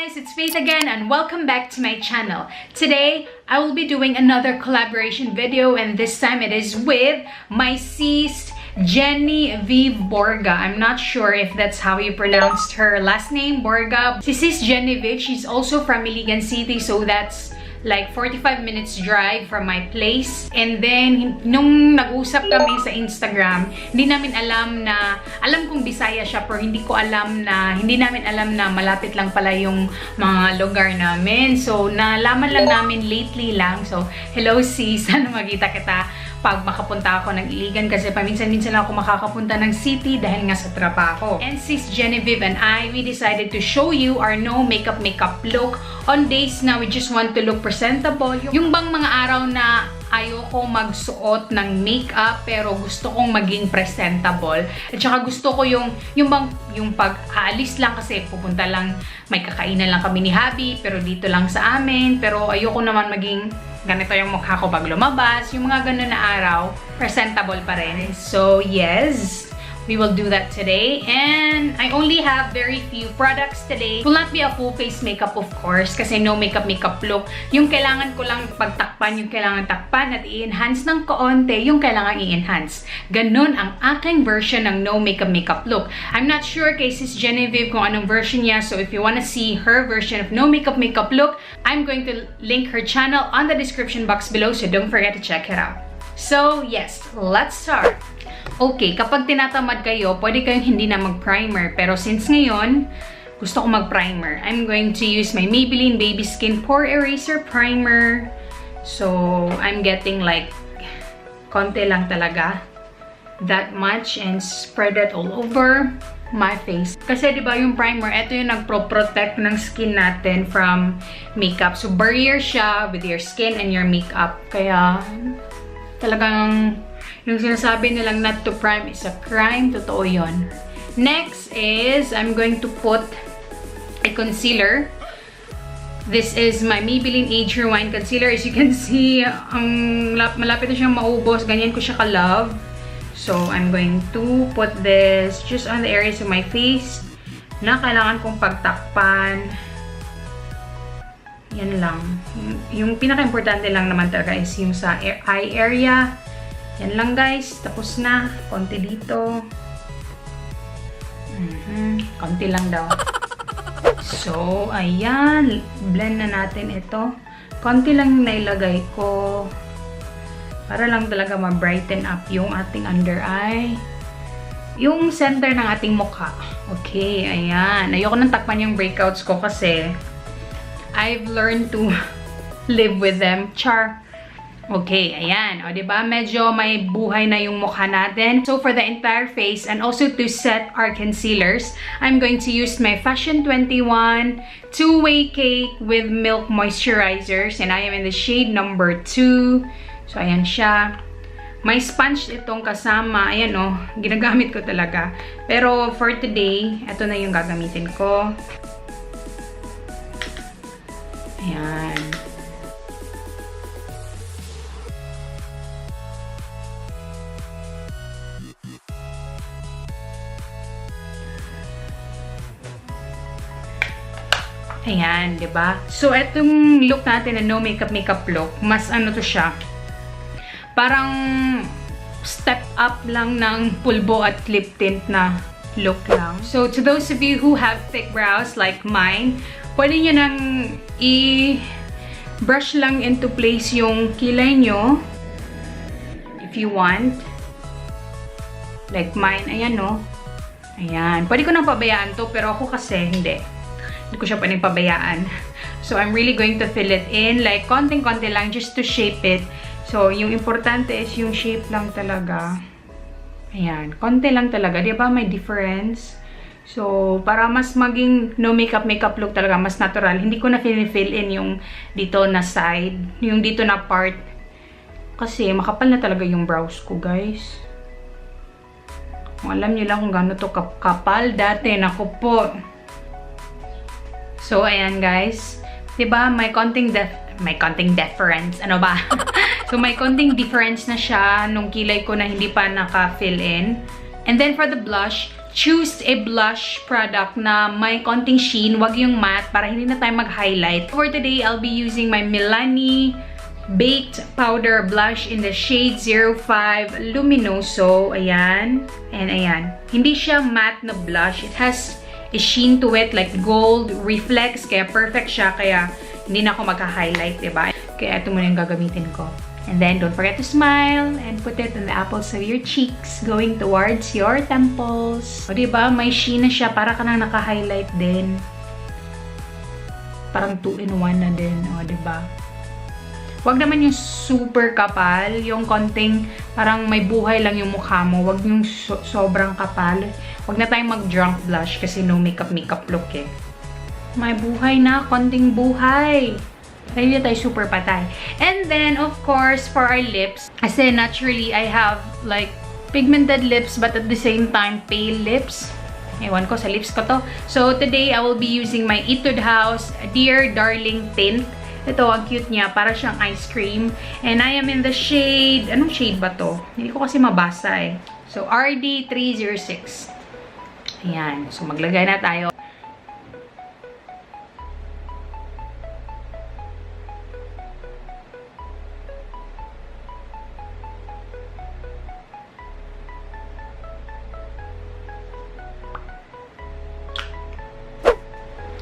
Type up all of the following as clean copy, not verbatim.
guys, it's Faith again and welcome back to my channel. Today, I will be doing another collaboration video and this time it is with my sis, Genevieve Borga. I'm not sure if that's how you pronounced her last name, Borga. Si sis Genevieve, she's also from Iligan City, so that's like 45 minutes drive from my place. And then, nung nag-usap kami sa Instagram, hindi namin alam kong Bisaya siya, pero hindi namin alam na malapit lang pala yung mga lugar namin. So, nalaman lang namin lately lang. So, hello sis, sana magkita kita pag makapunta ako ng Iligan kasi paminsan-minsan lang ako makakapunta ng city dahil nga sa trabaho. And sis Genevieve and I, we decided to show you our no makeup look on days na we just want to look presentable. Yung bang mga araw na ayoko magsuot ng makeup pero gusto kong maging presentable. At saka gusto ko yung pag-aalis lang kasi pupunta lang, may kakainan lang kami ni Habi pero dito lang sa amin. Pero ayoko naman maging ganito yung mukha ko pag lumabas. Yung mga ganun na araw, presentable pa rin. So yes, we will do that today. And I only have very few products today. It will not be a full face makeup of course kasi no makeup look. Yung kailangan ko lang pagtakpan, yung kailangan takpan at i-enhance ng kaunti, yung kailangan i-enhance. Ganun ang aking version ng no makeup look. I'm not sure kay sis Genevieve kung anong version niya. So if you wanna see her version of no makeup look, I'm going to link her channel on the description box below. So don't forget to check it out. So yes, let's start. Okay, kapag tinatamad kayo, pwede kayong hindi na mag-primer. Pero since ngayon, gusto ko mag-primer. I'm going to use my Maybelline Baby Skin Pore Eraser Primer. So, I'm getting like, konti lang talaga. That much. And spread it all over my face. Kasi diba yung primer, ito yung nagpro-protect ng skin natin from makeup. So, barrier siya with your skin and your makeup. Kaya, talagang yung sinasabi nilang not to prime is a crime. Totoo yun. Next is, I'm going to put a concealer. This is my Maybelline Age Rewind Concealer. As you can see, malapit na siyang maubos. Ganyan ko siya ka-love. So, I'm going to put this just on the areas of my face na kailangan kong pagtakpan. Yan lang. Yung pinaka-importante lang naman talaga is yung sa eye area. Yan lang guys. Tapos na. Konti dito. Konti lang daw. So, ayan. Blend na natin ito. Konti lang yung nailagay ko. Para lang talaga ma-brighten up yung ating under eye. Yung center ng ating mukha. Okay, ayan. Ayoko nang takpan yung breakouts ko kasi I've learned to live with them. Char. Okay, ayan. O, diba? Medyo may buhay na yung mukha natin. So, for the entire face and also to set our concealers, I'm going to use my Fashion 21 Two-Way Cake with Milk Moisturizers. And I am in the shade number 2. So, ayan siya. May sponge itong kasama. Ayan o, ginagamit ko talaga. Pero, for today, ito na yung gagamitin ko. Ayan. Ayan, diba? So, etong look natin na no makeup look, mas ano to siya, parang step up lang ng pulbo at lip tint na look lang. So, to those of you who have thick brows like mine, pwede nyo nang i-brush lang into place yung kilay nyo. If you want. Like mine. Ayan, no? Ayan. Pwede ko nang pabayaan to, pero ako kasi hindi. Hindi ko siya pwedeng pabayaan. So, I'm really going to fill it in. Like, konting-konti lang just to shape it. So, yung importante is yung shape lang talaga. Ayan. Konti lang talaga. Di ba may difference? So, para mas maging no makeup look talaga, mas natural. Hindi ko na fill in yung dito na side. Yung dito na part. Kasi, makapal na talaga yung brows ko, guys. Kung alam niyo lang kung gaano to kapal dati. Naku po. So, ayan guys. Diba, may konting difference. Ano ba? So, may konting difference na siya nung kilay ko na hindi pa naka-fill in. And then, for the blush, choose a blush product na may konting sheen, wag yung matte para hindi na tayo mag-highlight. For today, I'll be using my Milani Baked Powder Blush in the shade 05 Luminoso. Ayan. And ayan. Hindi siya matte na blush. It has a sheen to it, like gold reflex. Kaya perfect siya. Kaya hindi na ako magka-highlight, diba? Kaya ito muna yung gagamitin ko. And then, don't forget to smile and put it on the apples of your cheeks going towards your temples. O, diba? May sheen na siya. Para ka nang naka-highlight din. Parang 2-in-1 na din. O, diba? Huwag naman yung super kapal. Yung konting parang may buhay lang yung mukha mo. Huwag yung sobrang kapal. Huwag na tayong mag-drunk blush kasi no makeup look eh. May buhay na. Konting buhay. Hindi tayo super patay. And then, of course, for our lips, kasi naturally, I have like pigmented lips but at the same time, pale lips. Ewan ko, sa lips ko to. So, today, I will be using my Etude House Dear Darling Tint. Ito, ang cute niya. Para siyang ice cream. And I am in the shade, anong shade ba to? Hindi ko kasi mabasa eh. So, RD306. Ayan. So, maglagay na tayo.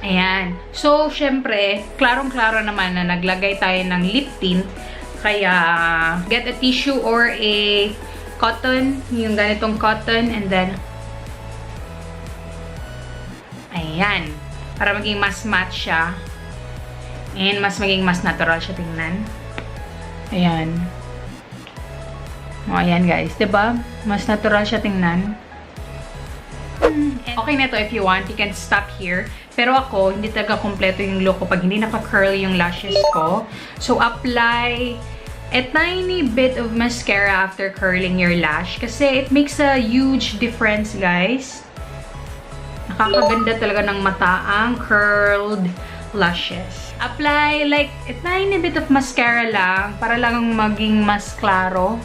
Ayan. So, syempre, klarong-klaro naman na naglagay tayo ng lip tint. Kaya, get a tissue or a cotton. Yung ganitong cotton. And then, ayan. Para maging mas matte siya. And maging mas natural siya tingnan. Ayan. O, ayan guys. Diba? Mas natural siya tingnan. Okay na to if you want. You can stop here. Pero ako, hindi talaga kompleto yung look ko pag hindi naka-curl yung lashes ko. So, apply a tiny bit of mascara after curling your lash. Kasi it makes a huge difference, guys. Nakakaganda talaga ng mata ang curled lashes. Apply like a tiny bit of mascara lang para lang maging mas klaro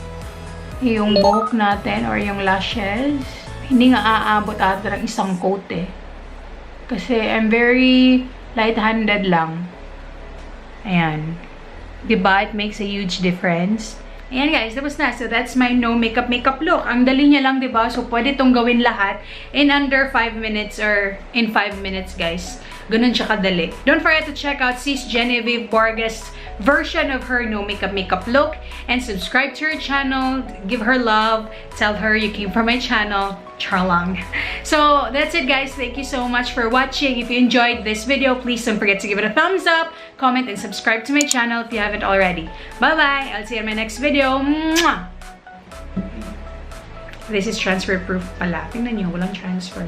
yung buhok natin or yung lashes. Hindi nga aabot ata ng isang coat eh. Kasi I'm very light-handed lang. Ayan. Diba? It makes a huge difference. Ayan guys, tapos na. So that's my no makeup look. Ang dali niya lang, diba? So pwede itong gawin lahat in under 5 minutes or in 5 minutes guys. Ganun siya kadali. Don't forget to check out Sis Genevieve Borga's version of her no makeup look and subscribe to her channel. Give her love. Tell her you came from my channel. Charlang. So that's it guys. Thank you so much for watching. If you enjoyed this video, please don't forget to give it a thumbs up, comment, and subscribe to my channel if you haven't already. Bye-bye. I'll see you in my next video. Mwah! This is transfer proof pala. Tingnan nyo, walang transfer.